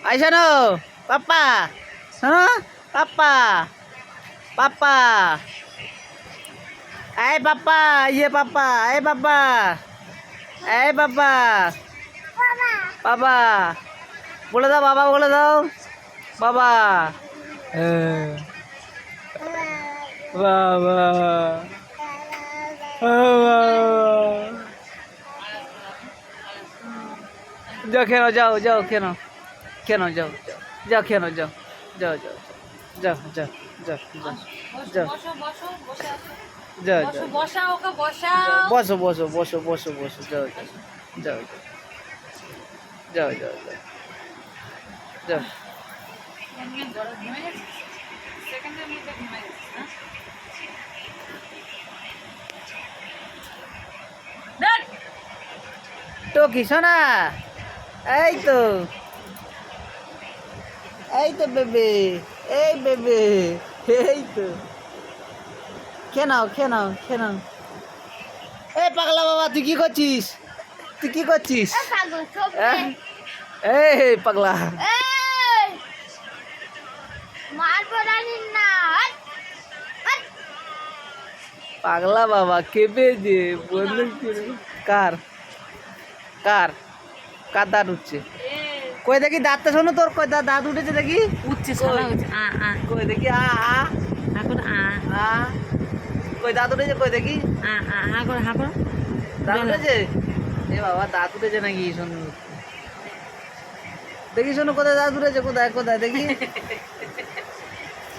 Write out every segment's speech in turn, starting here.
Ay, sana? Papa. Sana? Papa. Papa. Ay, papa. Iya, papa. Ay, papa. Ay, papa. Papa. বলে দাও বাবা, বলে দাও বাবা। বাবা। যাও কেন, যাও যাও কেন, কেন যাও যাও কেন, যাও যাও যাও যাও যাও যাও যাও যাও যাও বসো বসো বসো বসো বসো যাও যাও যাও যাও যাও যাও। টকি সোনা, এই তো, এই তো বেবে, এই বেবে, এই তো, কেন কেন কেন। এই পাগলা বাবা, তুই কি করছিস, তুই কি করছিস? এই পাগলা, পাগলা বাবা কেঁপে যে বললে কার কার কার দাঁত উঠছে? কই দেখি দাঁতটা, শোনো তোর কই দাঁত উঠেছে দেখি, উঠছে কই দেখি, আ আ এখন আ কই দাঁত উঠেছে, কই দেখি দাঁত উঠেছে। এ বাবা দাঁত উঠেছে নাকি? শোনো দেখি, শোনো কোথায় দাঁত উঠেছে, কোথায় কোথায় দেখি,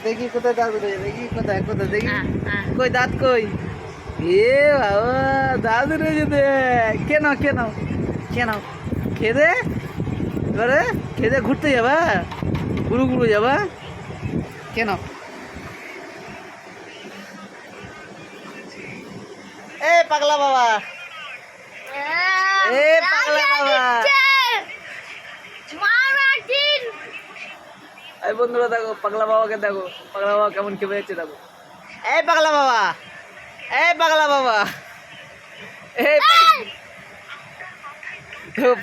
দেখি কোথায় দাঁত উঠেছে, দেখি কোথায় কোথায় দেখি, কই দাঁত কই? এ বাবা দাঁত উঠেছে দেখ। কেন কেন কেন? খেদে এবারে, খেদে ঘুরতে যাবা, ঘুরু ঘুরু যাবা কেন? এ পাগলা বাবা, এ পাগলা বাবা, এই বন্ধুরা দেখো পাগলা বাবাকে, দেখো পাগলা বাবা কেমন খেপে যাচ্ছে দেখো। এই পাগলা বাবা, এই পাগলা বাবা, এই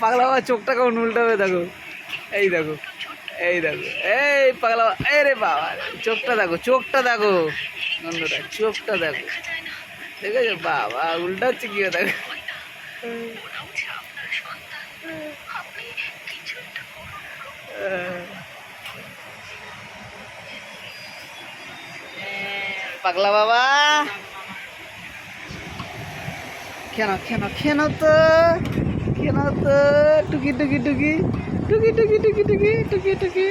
পাগলা বাবা চোখটা কেমন উল্টাবে দেখো, এই দেখো, এই দেখো, এই পাগলা বাবা, এই রে বাবা চোখটা দেখো, চোখটা দেখো বন্ধুরা, চোখটা দেখো, ঠিক আছে বাবা উল্টা হচ্ছে কি দেখো। পাগলা বাবা কেন কেন কেন তো, কেন তো টুকি টুকি টুকি টুকি টুকি টুকি টুকি টুকি টুকি